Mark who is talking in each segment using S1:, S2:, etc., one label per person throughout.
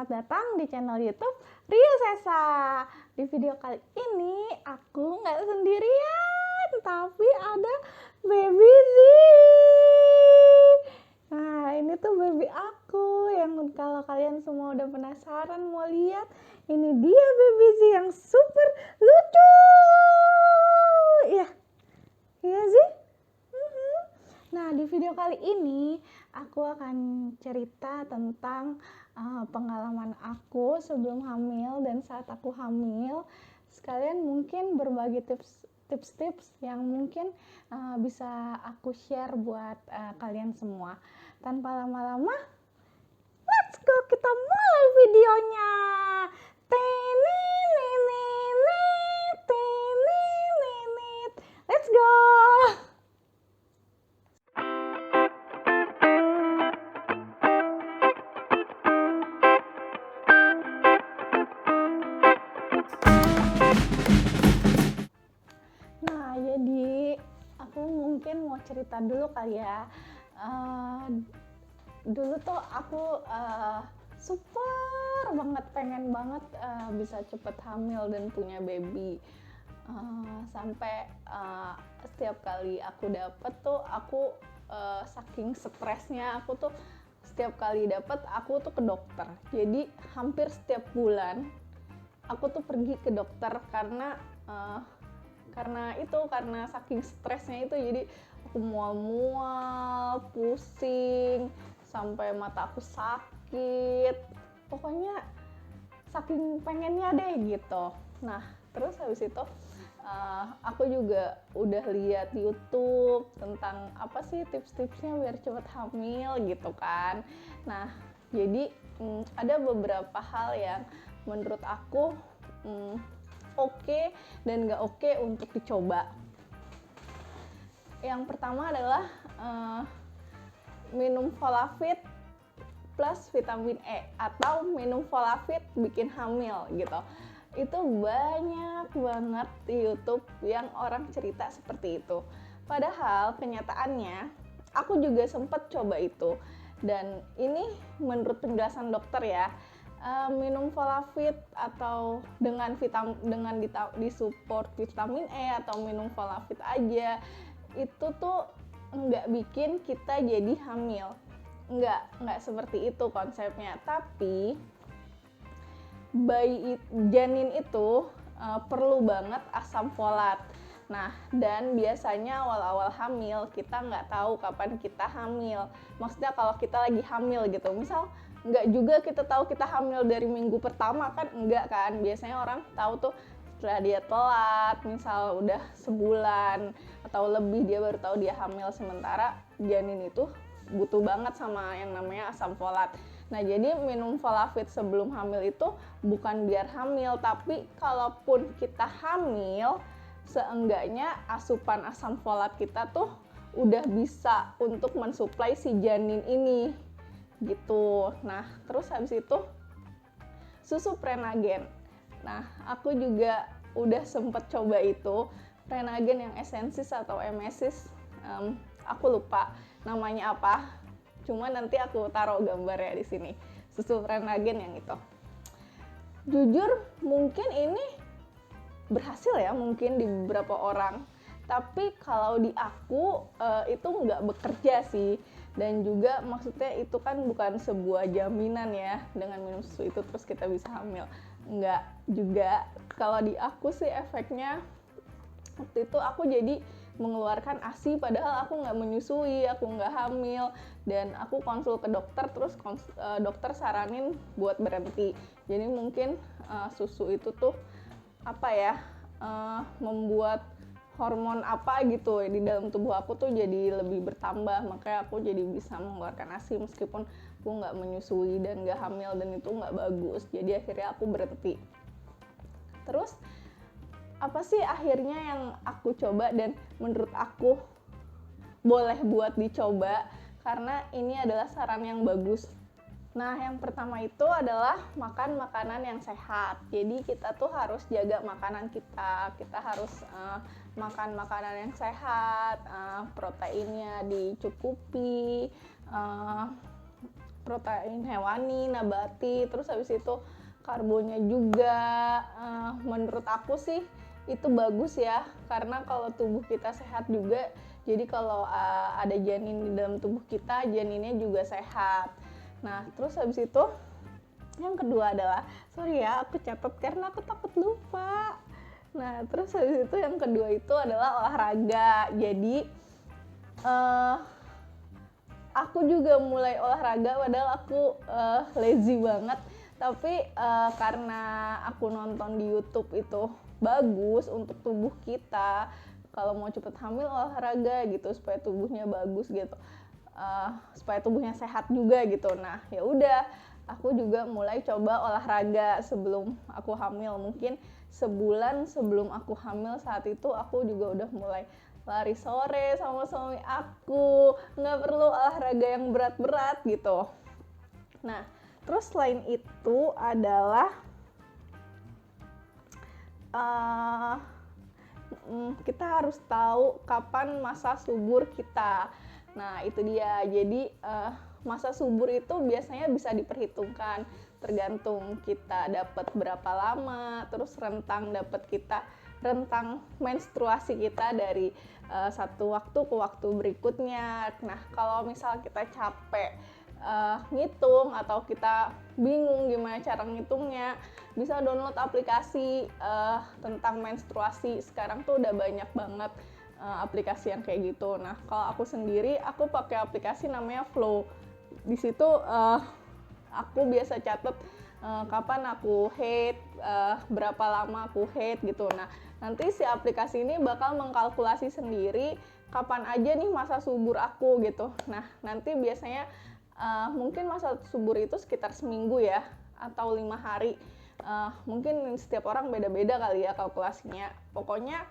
S1: Selamat datang di channel YouTube Rio Sesa. Di video kali ini aku nggak sendirian, tapi ada Baby Z. Nah, ini tuh baby aku yang kalau kalian semua udah penasaran mau lihat, ini dia Baby Z yang super lucu. Iya sih. Nah, di video kali ini aku akan cerita tentang pengalaman aku sebelum hamil dan saat aku hamil. Sekalian mungkin berbagi tips-tips yang mungkin bisa aku share buat kalian semua. Tanpa lama-lama, let's go, kita mulai videonya. Let's go. Nah, jadi aku mungkin mau cerita dulu kali ya. Dulu tuh aku super banget pengen banget bisa cepet hamil dan punya baby. Sampai setiap kali aku dapet tuh aku saking stresnya aku tuh setiap kali dapet aku tuh ke dokter. Jadi hampir setiap bulan aku tuh pergi ke dokter karena saking stresnya itu, jadi aku mual-mual, pusing, sampai mata aku sakit, pokoknya saking pengennya deh gitu. Nah, terus habis itu aku juga udah lihat di YouTube tentang apa sih tips-tipsnya biar cepet hamil gitu kan. Nah, jadi ada beberapa hal yang menurut aku oke dan nggak oke untuk dicoba. Yang pertama adalah minum Folafit plus vitamin E atau minum Folafit bikin hamil gitu. Itu banyak banget di YouTube yang orang cerita seperti itu. Padahal kenyataannya aku juga sempat coba itu, dan ini menurut penjelasan dokter ya, minum Folafit atau dengan disupport vitamin E atau minum Folafit aja itu tuh nggak bikin kita jadi hamil. Nggak seperti itu konsepnya. Tapi janin itu perlu banget asam folat. Nah, dan biasanya awal-awal hamil kita nggak tahu kapan kita hamil. Maksudnya kalau kita lagi hamil gitu, misal nggak juga kita tahu kita hamil dari minggu pertama kan, enggak kan. Biasanya orang tahu tuh setelah dia telat, misal udah sebulan atau lebih dia baru tahu dia hamil, sementara janin itu butuh banget sama yang namanya asam folat. Nah, jadi minum Folafit sebelum hamil itu bukan biar hamil, tapi kalaupun kita hamil, seenggaknya asupan asam folat kita tuh udah bisa untuk mensuplai si janin ini gitu. Nah, terus habis itu susu Prenagen. Nah, aku juga udah sempet coba itu Prenagen yang Essensis atau Emesis, aku lupa namanya apa, cuma nanti aku taruh gambarnya di sini. Susu Prenagen yang itu, jujur mungkin ini berhasil ya mungkin di beberapa orang, tapi kalau di aku itu nggak bekerja sih. Dan juga maksudnya itu kan bukan sebuah jaminan ya, dengan minum susu itu terus kita bisa hamil. Nggak juga. Kalau di aku sih efeknya waktu itu aku jadi mengeluarkan ASI padahal aku nggak menyusui, aku nggak hamil, dan aku konsul ke dokter, terus dokter saranin buat berhenti. Jadi mungkin susu itu tuh apa ya, membuat hormon apa gitu di dalam tubuh aku tuh jadi lebih bertambah, makanya aku jadi bisa mengeluarkan ASI meskipun aku nggak menyusui dan nggak hamil, dan itu nggak bagus. Jadi akhirnya aku berhenti. Terus apa sih akhirnya yang aku coba dan menurut aku boleh buat dicoba karena ini adalah saran yang bagus. Nah, yang pertama itu adalah makan makanan yang sehat. Jadi kita tuh harus jaga makanan kita. Kita harus makan makanan yang sehat, proteinnya dicukupi, protein hewani, nabati, terus habis itu karbonya juga menurut aku sih itu bagus ya, karena kalau tubuh kita sehat juga, jadi kalau ada janin di dalam tubuh kita, janinnya juga sehat. Nah, terus habis itu yang kedua adalah, sorry ya aku catat karena aku takut lupa. Nah, terus habis itu yang kedua itu adalah olahraga. Jadi aku juga mulai olahraga padahal aku lazy banget. Tapi karena aku nonton di YouTube itu bagus untuk tubuh kita. Kalau mau cepet hamil olahraga gitu supaya tubuhnya bagus gitu. Supaya tubuhnya sehat juga gitu. Nah, ya udah, aku juga mulai coba olahraga sebelum aku hamil. Mungkin sebulan sebelum aku hamil saat itu aku juga udah mulai lari sore sama suami aku, nggak perlu olahraga yang berat-berat gitu. Nah, terus selain itu adalah kita harus tahu kapan masa subur kita. Nah, itu dia. Jadi masa subur itu biasanya bisa diperhitungkan tergantung kita dapat berapa lama, terus rentang menstruasi kita dari satu waktu ke waktu berikutnya. Nah, kalau misal kita capek ngitung atau kita bingung gimana cara ngitungnya, bisa download aplikasi tentang menstruasi. Sekarang tuh udah banyak banget aplikasi yang kayak gitu. Nah, kalau aku sendiri, aku pakai aplikasi namanya Flow. Di situ aku biasa catat kapan aku haid, berapa lama aku haid gitu. Nah, nanti si aplikasi ini bakal mengkalkulasi sendiri kapan aja nih masa subur aku gitu. Nah, nanti biasanya mungkin masa subur itu sekitar seminggu ya, atau 5 hari. Mungkin setiap orang beda-beda kali ya kalkulasinya. Pokoknya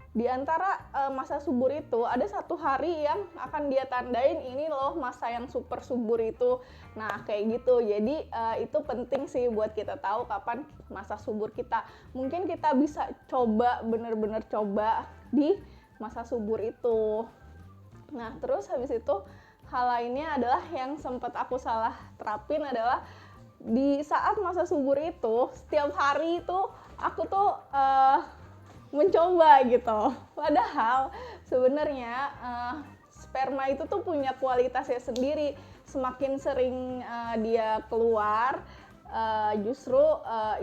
S1: di antara masa subur itu ada 1 hari yang akan dia tandain ini loh masa yang super subur itu. Nah, kayak gitu. Jadi itu penting sih buat kita tahu kapan masa subur kita. Mungkin kita bisa coba, bener-bener coba di masa subur itu. Nah, terus habis itu hal lainnya adalah yang sempat aku salah terapin adalah di saat masa subur itu, setiap hari itu aku tuh mencoba gitu. Padahal sebenarnya sperma itu tuh punya kualitasnya sendiri. Semakin sering dia keluar, justru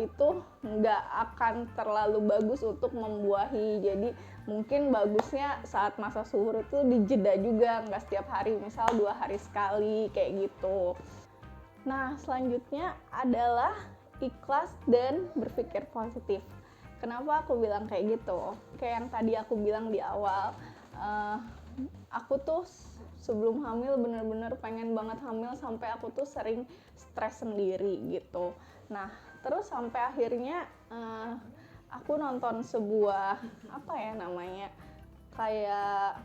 S1: itu nggak akan terlalu bagus untuk membuahi. Jadi mungkin bagusnya saat masa subur itu dijeda juga, nggak setiap hari, misal 2 hari sekali kayak gitu. Nah, selanjutnya adalah ikhlas dan berpikir positif. Kenapa aku bilang kayak gitu? Kayak yang tadi aku bilang di awal, aku tuh sebelum hamil bener-bener pengen banget hamil sampai aku tuh sering stres sendiri gitu. Nah, terus sampai akhirnya aku nonton sebuah kayak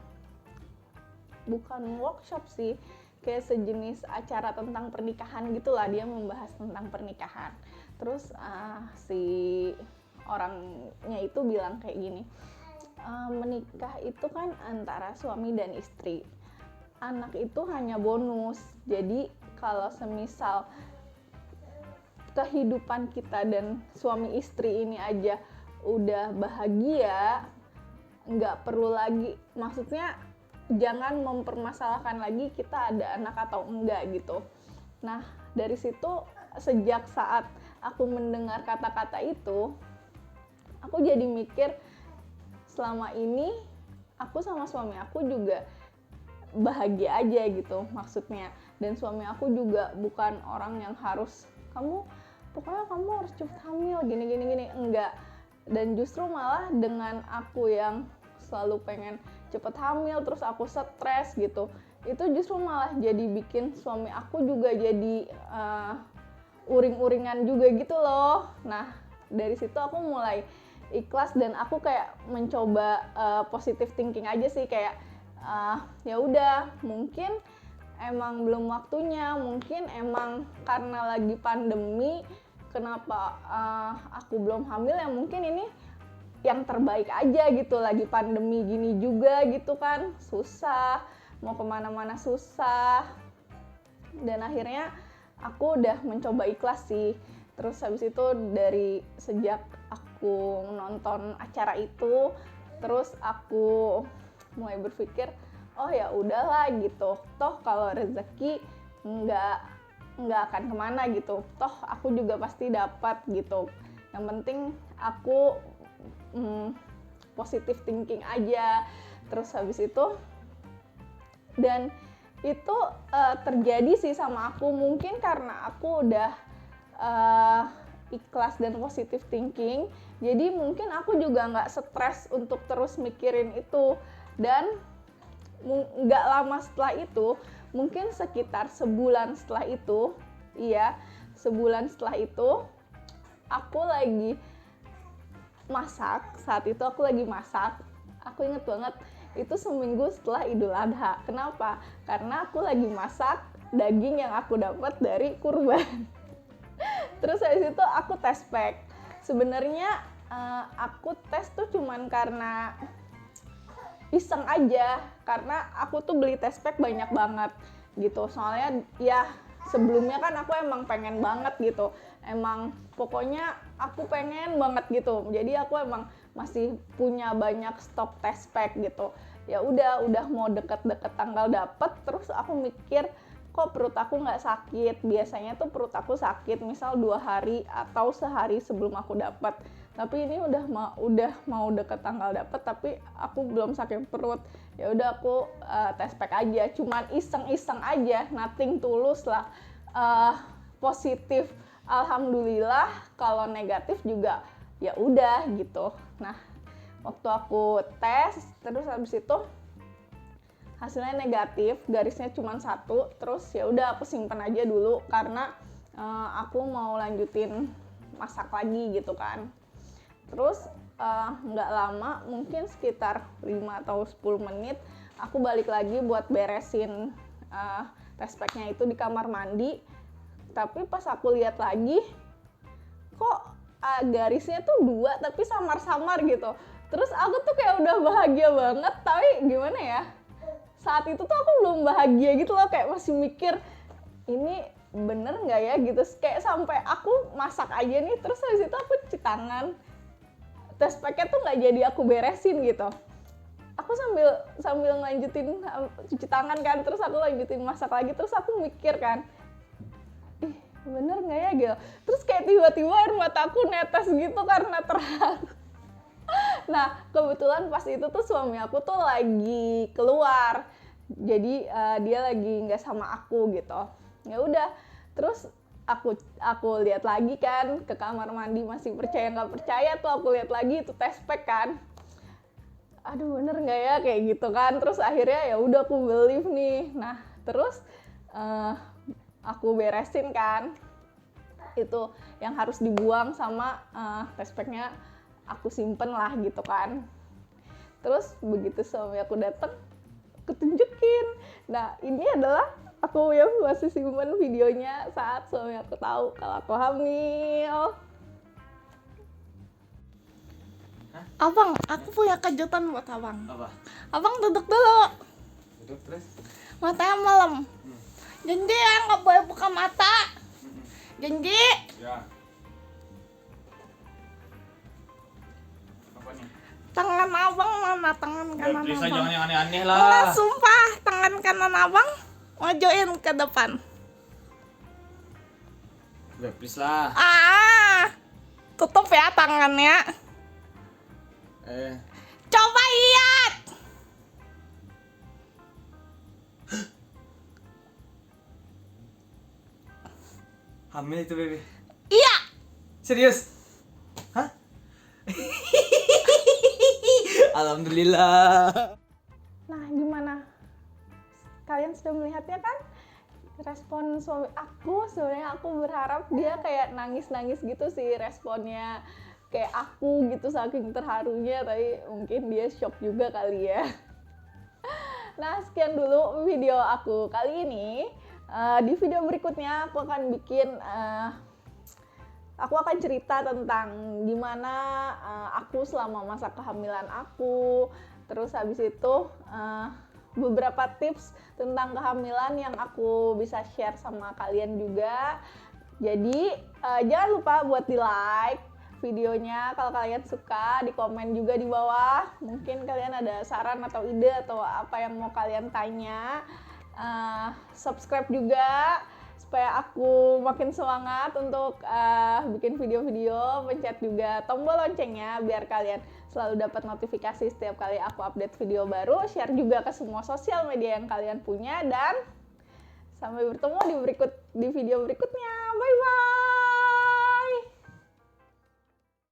S1: bukan workshop sih, kayak sejenis acara tentang pernikahan gitulah, dia membahas tentang pernikahan. Terus si orangnya itu bilang kayak gini, menikah itu kan antara suami dan istri, anak itu hanya bonus. Jadi kalau semisal kehidupan kita dan suami istri ini aja udah bahagia, nggak perlu lagi, maksudnya jangan mempermasalahkan lagi kita ada anak atau enggak gitu. Nah, dari situ sejak saat aku mendengar kata-kata itu, aku jadi mikir selama ini aku sama suami aku juga bahagia aja gitu maksudnya. Dan suami aku juga bukan orang yang harus pokoknya kamu harus cepet hamil gini, enggak. Dan justru malah dengan aku yang selalu pengen cepet hamil terus aku stres gitu, itu justru malah jadi bikin suami aku juga jadi uring-uringan juga gitu loh. Nah, dari situ aku mulai ikhlas dan aku kayak mencoba positive thinking aja sih, kayak ya udah, mungkin emang belum waktunya, mungkin emang karena lagi pandemi kenapa aku belum hamil, ya mungkin ini yang terbaik aja gitu, lagi pandemi gini juga gitu kan, susah, mau kemana-mana susah. Dan akhirnya aku udah mencoba ikhlas sih. Terus habis itu dari sejak aku nonton acara itu, terus aku mulai berpikir, oh ya udahlah gitu. Toh kalau rezeki nggak akan kemana gitu. Toh aku juga pasti dapat gitu. Yang penting aku positive thinking aja. Terus habis itu, dan itu terjadi sih sama aku, mungkin karena aku udah ikhlas dan positive thinking, jadi mungkin aku juga nggak stres untuk terus mikirin itu. Dan nggak lama setelah itu, mungkin sekitar sebulan setelah itu, sebulan setelah itu aku lagi masak. Saat itu aku lagi masak, aku inget banget, itu seminggu setelah Idul Adha. Kenapa? Karena aku lagi masak daging yang aku dapat dari kurban. Terus habis itu aku tes pack. Sebenarnya aku tes tuh cuman karena iseng aja, karena aku tuh beli tes pack banyak banget gitu. Soalnya ya sebelumnya kan aku emang pengen banget gitu. Emang pokoknya aku pengen banget gitu. Jadi aku emang masih punya banyak stok test pack gitu. Ya udah mau deket-deket tanggal dapet, terus aku mikir kok perut aku nggak sakit. Biasanya tuh perut aku sakit misal 2 hari atau sehari sebelum aku dapet. Tapi ini udah mau deket tanggal dapet, tapi aku belum sakit perut. Ya udah aku test pack aja, cuman iseng-iseng aja, nothing tulus lah. Positif, alhamdulillah. Kalau negatif juga ya udah gitu. Nah, waktu aku tes, terus habis itu hasilnya negatif, garisnya cuma 1. Terus ya udah aku simpen aja dulu karena aku mau lanjutin masak lagi gitu kan. Terus nggak lama, mungkin sekitar 5 atau 10 menit, aku balik lagi buat beresin test pack-nya itu di kamar mandi. Tapi pas aku lihat lagi, kok garisnya tuh 2 tapi samar-samar gitu. Terus aku tuh kayak udah bahagia banget, tapi gimana ya, saat itu tuh aku belum bahagia gitu loh, kayak masih mikir ini bener nggak ya gitu. Kayak sampai aku masak aja nih, terus habis itu aku cuci tangan, test pack-nya tuh nggak jadi aku beresin gitu. Aku sambil lanjutin cuci tangan kan, terus aku lanjutin masak lagi, terus aku mikir kan, ih bener nggak ya gitu. Terus kayak tiba-tiba air mataku netes gitu karena terharu. Nah, kebetulan pas itu tuh suami aku tuh lagi keluar, jadi dia lagi nggak sama aku gitu. Ya udah, terus aku lihat lagi kan ke kamar mandi, masih percaya nggak percaya tuh aku lihat lagi itu test pack kan. Aduh bener nggak ya kayak gitu kan. Terus akhirnya ya udah aku believe nih. Nah terus aku beresin kan itu yang harus dibuang sama test pack-nya aku simpen lah gitu kan. Terus begitu suami aku datang, aku tunjukin. Nah ini adalah aku yang masih simpen videonya saat suami aku tahu kalau aku hamil.
S2: Hah?
S1: Abang, aku punya kejutan buat abang.
S2: Apa?
S1: Abang duduk dulu.
S2: Duduk terus.
S1: Matanya malam. Janji ya nggak boleh buka mata. Janji.
S2: Ya. Apa nih?
S1: Tangan abang mana? Tangan kanan
S2: Please
S1: abang.
S2: jangan yang aneh-aneh
S1: Enggak,
S2: lah.
S1: sumpah. Tangan kanan abang majuin ke depan.
S2: Udah please lah.
S1: Tutup ya tangannya. Coba lihat.
S2: Hamil itu bebe.
S1: Iya.
S2: Serius? Hah? Alhamdulillah.
S1: Nah, gimana? Kalian sudah melihatnya kan? Respon suami aku, sebenarnya aku berharap dia kayak nangis-nangis gitu sih responnya. Kayak aku gitu saking terharunya, tapi mungkin dia shock juga kali ya. Nah, sekian dulu video aku kali ini. Di video berikutnya aku akan aku akan cerita tentang gimana aku selama masa kehamilan aku. Terus habis itu beberapa tips tentang kehamilan yang aku bisa share sama kalian juga. Jadi jangan lupa buat di like videonya kalau kalian suka, di komen juga di bawah. Mungkin kalian ada saran atau ide atau apa yang mau kalian tanya. Subscribe juga supaya aku makin semangat untuk bikin video-video. Pencet juga tombol loncengnya biar kalian selalu dapat notifikasi setiap kali aku update video baru. Share juga ke semua sosial media yang kalian punya, dan sampai bertemu di video berikutnya. Bye bye.